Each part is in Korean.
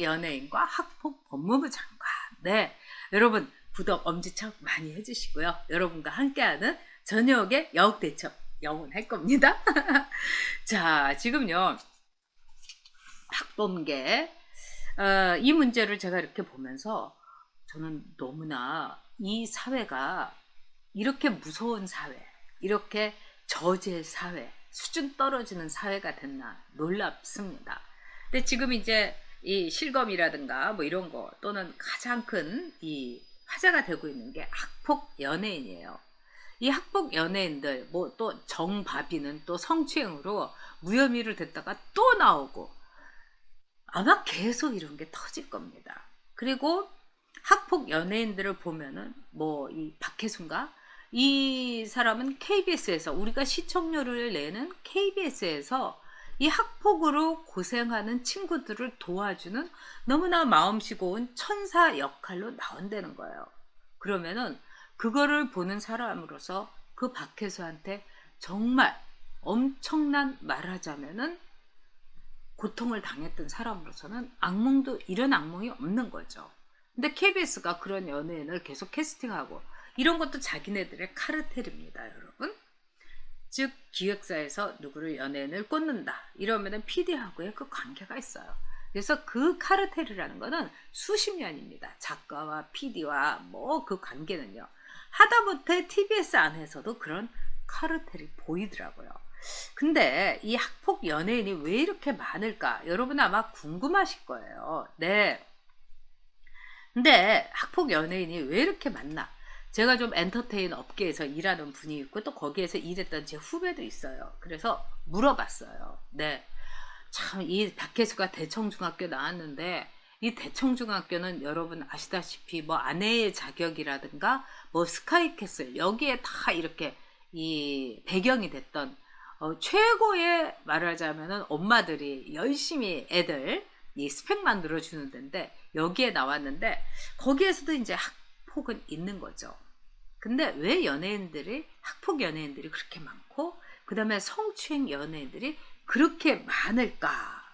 연예인과 학폭 법무부 장관. 네, 여러분 구독 엄지척 많이 해주시고요. 여러분과 함께하는 저녁의 여옥대첩 영원할 겁니다. 자, 지금요 학범계 이 문제를 제가 이렇게 보면서 저는 너무나 이 사회가 이렇게 무서운 사회, 이렇게 저질 사회, 수준 떨어지는 사회가 됐나 놀랍습니다. 근데 지금 이제 이 실검이라든가 뭐 이런 거 또는 가장 큰 이 화제가 되고 있는 게 학폭 연예인이에요. 이 학폭 연예인들 뭐 또 정바비는 또 성추행으로 무혐의를 됐다가 또 나오고 아마 계속 이런 게 터질 겁니다. 그리고 학폭 연예인들을 보면은 뭐 이 박혜순가 이 사람은 KBS에서 우리가 시청료를 내는 KBS에서 이 학폭으로 고생하는 친구들을 도와주는 너무나 마음씨 고운 천사 역할로 나온다는 거예요. 그러면은 그거를 보는 사람으로서 그 박혜수한테 정말 엄청난 말하자면은 고통을 당했던 사람으로서는 악몽도 이런 악몽이 없는 거죠. 근데 KBS가 그런 연예인을 계속 캐스팅하고 이런 것도 자기네들의 카르텔입니다, 여러분. 즉 기획사에서 누구를 연예인을 꽂는다 이러면은 PD하고의 그 관계가 있어요. 그래서 그 카르텔이라는 거는 수십 년입니다. 작가와 PD와 뭐 그 관계는요. 하다못해 TBS 안에서도 그런 카르텔이 보이더라고요. 근데 이 학폭 연예인이 왜 이렇게 많을까? 여러분 아마 궁금하실 거예요. 네. 근데 학폭 연예인이 왜 이렇게 많나? 제가 좀 엔터테인 업계에서 일하는 분이 있고 또 거기에서 일했던 제 후배도 있어요. 그래서 물어봤어요. 네. 참 이 박혜수가 대청중학교 나왔는데 이 대청중학교는 여러분 아시다시피 뭐 아내의 자격이라든가 뭐 스카이캐슬 여기에 다 이렇게 이 배경이 됐던 최고의 말하자면은 엄마들이 열심히 애들 이 스펙 만들어 주는 데인데 여기에 나왔는데 거기에서도 이제 학폭은 있는 거죠. 근데 왜 연예인들이 학폭 연예인들이 그렇게 많고 그 다음에 성추행 연예인들이 그렇게 많을까?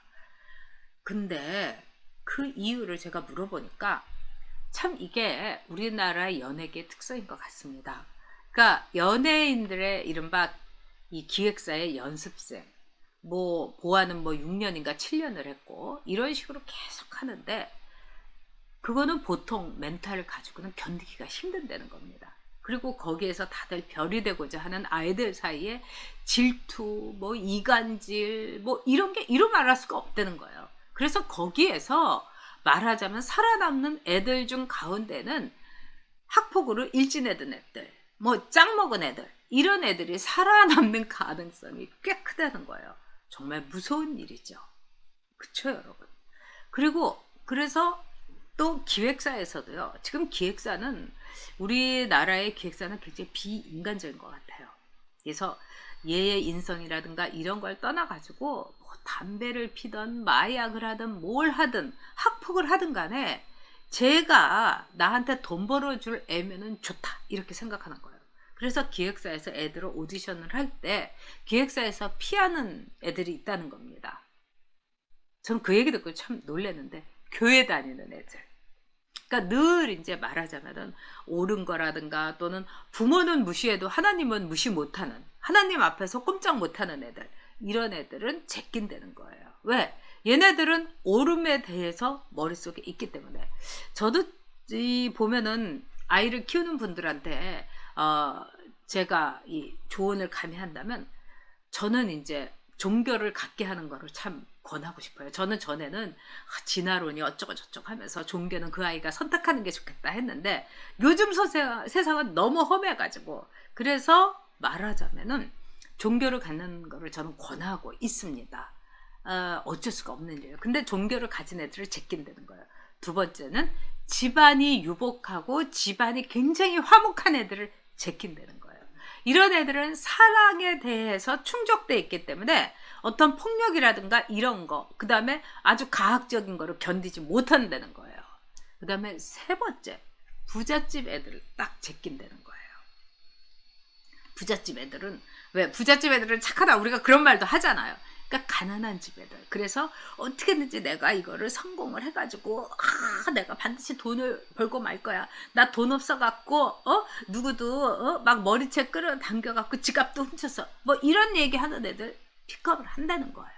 근데 그 이유를 제가 물어보니까 참 이게 우리나라의 연예계의 특성인 것 같습니다. 그러니까 연예인들의 이른바 이 기획사의 연습생 뭐 보아는 뭐 6년인가 7년을 했고 이런 식으로 계속 하는데 그거는 보통 멘탈을 가지고는 견디기가 힘든다는 겁니다. 그리고 거기에서 다들 별이 되고자 하는 아이들 사이에 질투, 뭐 이간질, 뭐 이런 게 이루 말할 수가 없다는 거예요. 그래서 거기에서 말하자면 살아남는 애들 중 가운데는 학폭으로 일진애든 애들, 뭐 짱 먹은 애들, 이런 애들이 살아남는 가능성이 꽤 크다는 거예요. 정말 무서운 일이죠. 그쵸, 여러분? 그리고 그래서 또 기획사에서도요. 지금 기획사는 우리나라의 기획사는 굉장히 비인간적인 것 같아요. 그래서 얘의 인성이라든가 이런 걸 떠나가지고 뭐 담배를 피던 마약을 하든 뭘 하든 학폭을 하든 간에 제가 나한테 돈 벌어줄 애면은 좋다 이렇게 생각하는 거예요. 그래서 기획사에서 애들을 오디션을 할 때 기획사에서 피하는 애들이 있다는 겁니다. 전 그 얘기 듣고 참 놀랐는데 교회 다니는 애들. 그러니까 늘 이제 말하자면은 옳은 거라든가 또는 부모는 무시해도 하나님은 무시 못하는 하나님 앞에서 꼼짝 못하는 애들 이런 애들은 제낀다는 거예요. 왜? 얘네들은 옳음에 대해서 머릿속에 있기 때문에 저도 이 보면은 아이를 키우는 분들한테 제가 이 조언을 감히 한다면 저는 이제 종교를 갖게 하는 거를 참 권하고 싶어요. 저는 전에는 진화론이 어쩌고 저쩌고 하면서 종교는 그 아이가 선택하는 게 좋겠다 했는데 요즘 세상은 너무 험해가지고 그래서 말하자면은 종교를 갖는 거를 저는 권하고 있습니다. 어쩔 수가 없는 일이에요. 근데 종교를 가진 애들을 제낀다는 거예요. 두 번째는 집안이 유복하고 집안이 굉장히 화목한 애들을 제낀다는 거예요. 이런 애들은 사랑에 대해서 충족돼 있기 때문에 어떤 폭력이라든가 이런 거, 그 다음에 아주 가학적인 거를 견디지 못한다는 거예요. 그 다음에 세 번째, 부잣집 애들을 딱 제낀다는 거예요. 부잣집 애들은, 왜? 부잣집 애들은 착하다. 우리가 그런 말도 하잖아요. 그러니까 가난한 집 애들. 그래서 어떻게든지 내가 이거를 성공을 해가지고 내가 반드시 돈을 벌고 말 거야. 나 돈 없어갖고 누구도 막 머리채 끌어당겨갖고 지갑도 훔쳐서 뭐 이런 얘기 하는 애들 픽업을 한다는 거예요.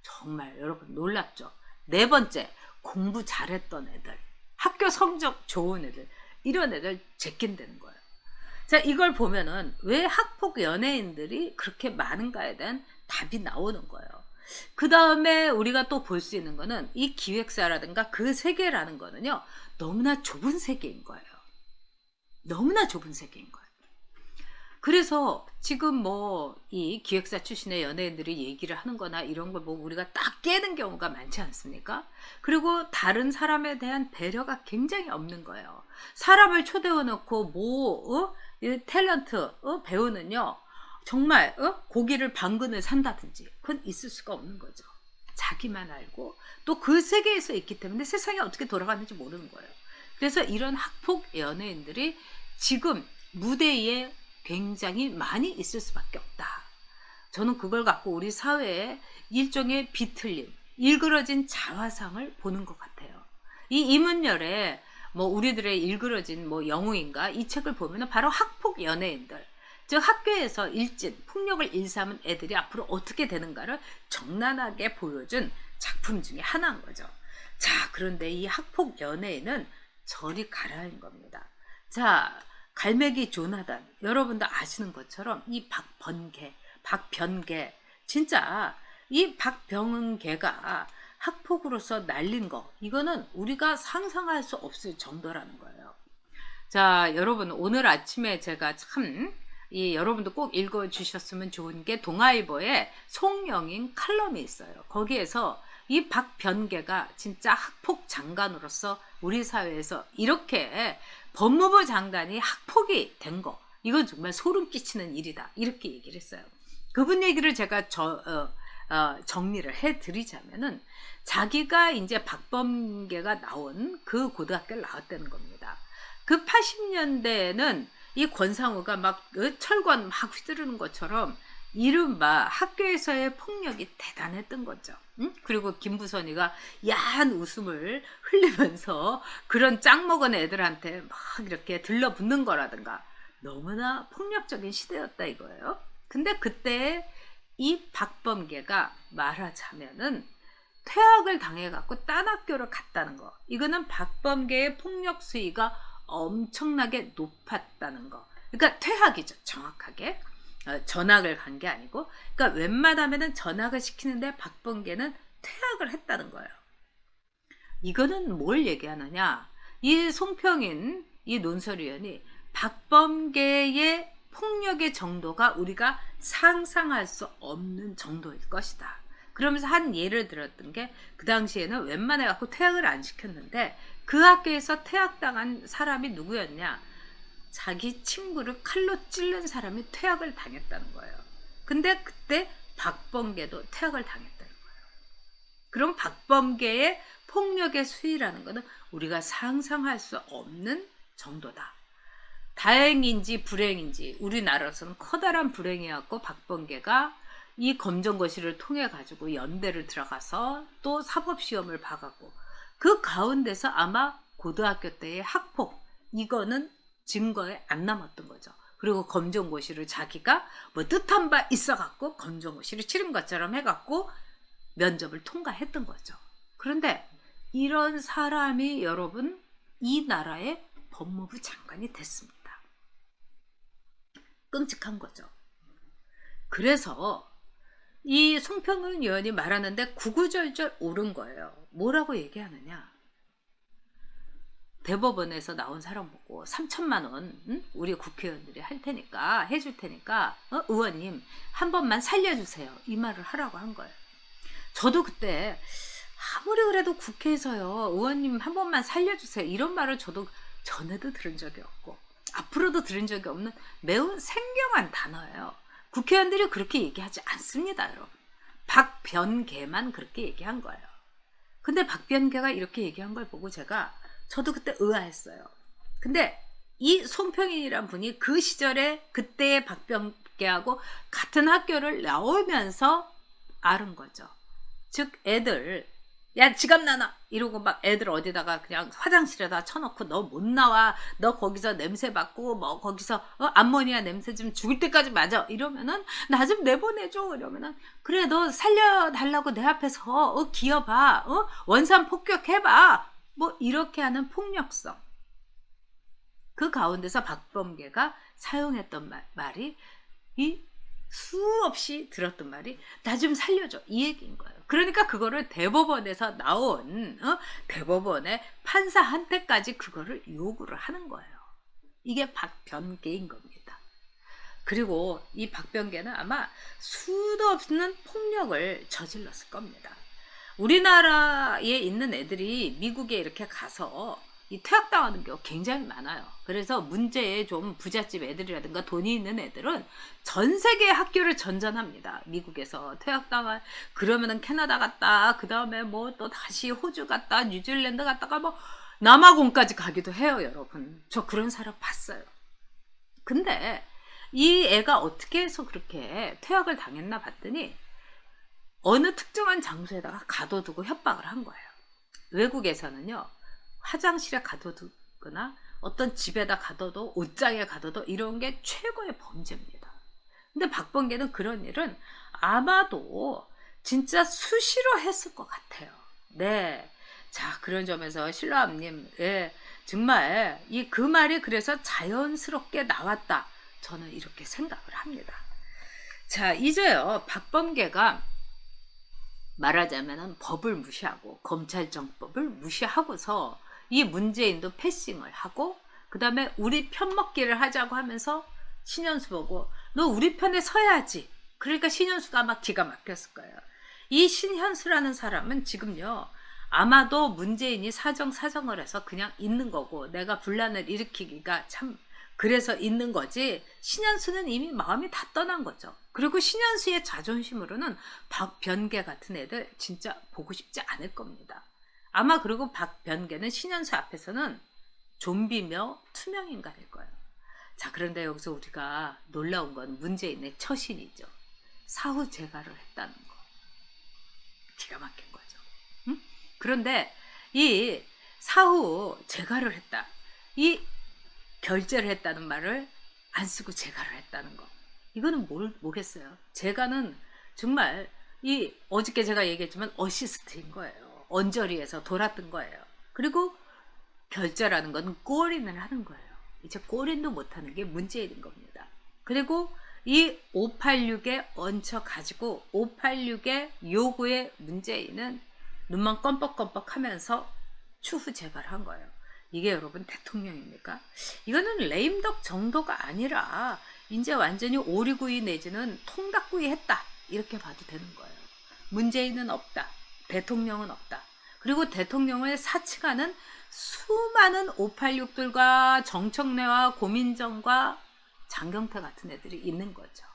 정말 여러분 놀랍죠. 네 번째, 공부 잘했던 애들, 학교 성적 좋은 애들, 이런 애들 제낀다는 거예요. 자, 이걸 보면은 왜 학폭 연예인들이 그렇게 많은가에 대한 답이 나오는 거예요. 그 다음에 우리가 또 볼 수 있는 거는 이 기획사라든가 그 세계라는 거는요, 너무나 좁은 세계인 거예요. 너무나 좁은 세계인 거예요. 그래서 지금 뭐 이 기획사 출신의 연예인들이 얘기를 하는 거나 이런 걸 뭐 우리가 딱 깨는 경우가 많지 않습니까? 그리고 다른 사람에 대한 배려가 굉장히 없는 거예요. 사람을 초대해 놓고 뭐 이 탤런트 배우는요, 정말 고기를 방근을 산다든지 그건 있을 수가 없는 거죠. 자기만 알고 또 그 세계에서 있기 때문에 세상이 어떻게 돌아가는지 모르는 거예요. 그래서 이런 학폭 연예인들이 지금 무대 위에 굉장히 많이 있을 수밖에 없다. 저는 그걸 갖고 우리 사회에 일종의 비틀림, 일그러진 자화상을 보는 것 같아요. 이 이문열의 뭐 우리들의 일그러진 뭐 영웅인가 이 책을 보면 바로 학폭 연예인들, 즉 학교에서 일진, 폭력을 일삼은 애들이 앞으로 어떻게 되는가를 적나라하게 보여준 작품 중에 하나인 거죠. 자, 그런데 이 학폭 연예인은 저리 가라인 겁니다. 자, 갈매기 조나단, 여러분도 아시는 것처럼 이 박변계, 진짜 이 박병은계가 학폭으로서 날린 거, 이거는 우리가 상상할 수 없을 정도라는 거예요. 자, 여러분 오늘 아침에 제가 참 여러분도 꼭 읽어주셨으면 좋은 게 동아일보에 송영인 칼럼이 있어요. 거기에서 이 박변계가 진짜 학폭 장관으로서 우리 사회에서 이렇게 법무부 장관이 학폭이 된 거, 이건 정말 소름 끼치는 일이다, 이렇게 얘기를 했어요. 그분 얘기를 제가 정리를 해드리자면은, 자기가 이제 박범계가 나온 그 고등학교를 나왔다는 겁니다. 그 80년대에는 이 권상우가 막 철권 막 휘두르는 것처럼 이른바 학교에서의 폭력이 대단했던 거죠. 응? 그리고 김부선이가 야한 웃음을 흘리면서 그런 짱 먹은 애들한테 막 이렇게 들러붙는 거라든가 너무나 폭력적인 시대였다 이거예요. 근데 그때 이 박범계가 말하자면은 퇴학을 당해갖고 딴 학교를 갔다는 거, 이거는 박범계의 폭력 수위가 엄청나게 높았다는 거. 그러니까 퇴학이죠, 정확하게. 전학을 간 게 아니고, 그러니까 웬만하면은 전학을 시키는데 박범계는 퇴학을 했다는 거예요. 이거는 뭘 얘기하느냐? 이 송평인 이 논설위원이 박범계의 폭력의 정도가 우리가 상상할 수 없는 정도일 것이다. 그러면서 한 예를 들었던 게, 그 당시에는 웬만해 갖고 퇴학을 안 시켰는데 그 학교에서 퇴학당한 사람이 누구였냐? 자기 친구를 칼로 찔른 사람이 퇴학을 당했다는 거예요. 근데 그때 박범계도 퇴학을 당했다는 거예요. 그럼 박범계의 폭력의 수위라는 것은 우리가 상상할 수 없는 정도다. 다행인지 불행인지 우리나라에서는 커다란 불행이었고, 박범계가 이 검정고시를 통해 가지고 연대를 들어가서 또 사법시험을 봐갖고 그 가운데서 아마 고등학교 때의 학폭, 이거는 증거에 안 남았던 거죠. 그리고 검정고시를 자기가 뭐 뜻한 바 있어갖고 검정고시를 치른 것처럼 해갖고 면접을 통과했던 거죠. 그런데 이런 사람이 여러분 이 나라의 법무부 장관이 됐습니다. 끔찍한 거죠. 그래서 이 송평은 의원이 말하는데 구구절절 옳은 거예요. 뭐라고 얘기하느냐? 대법원에서 나온 사람 보고 3천만 원 우리 국회의원들이 할 테니까, 해줄 테니까 의원님 한 번만 살려주세요, 이 말을 하라고 한 거예요. 저도 그때 아무리 그래도 국회에서요, 의원님 한 번만 살려주세요, 이런 말을 저도 전에도 들은 적이 없고 앞으로도 들은 적이 없는 매우 생경한 단어예요. 국회의원들이 그렇게 얘기하지 않습니다, 여러분. 박변계만 그렇게 얘기한 거예요. 근데 박변계가 이렇게 얘기한 걸 보고 저도 그때 의아했어요. 근데 이 송평인이란 분이 그 시절에 그때의 박변계하고 같은 학교를 나오면서 앓은 거죠. 즉 애들 야 지갑 나눠 이러고 막 애들 어디다가 그냥 화장실에다 쳐놓고 너 못 나와 너 거기서 냄새 맡고 뭐 거기서 암모니아 냄새 좀 죽을 때까지 맞아 이러면은 나 좀 내보내줘 이러면은 그래 너 살려달라고 내 앞에서 기어봐 원산 폭격해봐 뭐 이렇게 하는 폭력성 그 가운데서 박범계가 사용했던 말이 이 수없이 들었던 말이 나 좀 살려줘 이 얘기인 거예요. 그러니까 그거를 대법원에서 나온 대법원의 판사한테까지 그거를 요구를 하는 거예요. 이게 박변계인 겁니다. 그리고 이 박변계는 아마 수도 없는 폭력을 저질렀을 겁니다. 우리나라에 있는 애들이 미국에 이렇게 가서 이 퇴학당하는 경우 굉장히 많아요. 그래서 문제의 좀 부잣집 애들이라든가 돈이 있는 애들은 전 세계 학교를 전전합니다. 미국에서 퇴학당할 그러면은 캐나다 갔다 그 다음에 뭐 또 다시 호주 갔다 뉴질랜드 갔다가 뭐 남아공까지 가기도 해요. 여러분 저 그런 사람 봤어요. 근데 이 애가 어떻게 해서 그렇게 퇴학을 당했나 봤더니 어느 특정한 장소에다가 가둬두고 협박을 한 거예요. 외국에서는요 화장실에 가둬두거나 어떤 집에다 가둬도 옷장에 가둬도 이런 게 최고의 범죄입니다. 근데 박범계는 그런 일은 아마도 진짜 수시로 했을 것 같아요. 네. 자 그런 점에서 신라암님 정말 그 말이 그래서 자연스럽게 나왔다. 저는 이렇게 생각을 합니다. 자 이제요 박범계가 말하자면 법을 무시하고 검찰정법을 무시하고서 이 문재인도 패싱을 하고 그 다음에 우리 편 먹기를 하자고 하면서 신현수 보고 너 우리 편에 서야지. 그러니까 신현수가 막 기가 막혔을 거예요. 이 신현수라는 사람은 지금요 아마도 문재인이 사정을 해서 그냥 있는 거고 내가 분란을 일으키기가 참 그래서 있는 거지 신현수는 이미 마음이 다 떠난 거죠. 그리고 신현수의 자존심으로는 박변계 같은 애들 진짜 보고 싶지 않을 겁니다. 아마 그리고 박변계는 신현수 앞에서는 좀비며 투명인간일 거예요. 자 그런데 여기서 우리가 놀라운 건 문재인의 처신이죠. 사후 재가를 했다는 거. 기가 막힌 거죠. 응? 그런데 이 사후 재가를 했다. 이 결제를 했다는 말을 안 쓰고 재가를 했다는 거. 이거는 뭐겠어요? 재가는 정말 어저께 제가 얘기했지만 어시스트인 거예요. 언저리에서 돌았던 거예요. 그리고 결제라는 건 골인을 하는 거예요. 이제 골인도 못하는 게 문제인 겁니다. 그리고 이 586에 얹혀가지고 586의 요구에 문재인은 눈만 껌뻑껌뻑 하면서 추후 재가를 한 거예요. 이게 여러분 대통령입니까? 이거는 레임덕 정도가 아니라 이제 완전히 오리구이 내지는 통닭구이 했다. 이렇게 봐도 되는 거예요. 문재인은 없다. 대통령은 없다. 그리고 대통령을 사칭하는 수많은 586들과 정청래와 고민정과 장경태 같은 애들이 있는 거죠.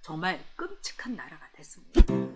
정말 끔찍한 나라가 됐습니다.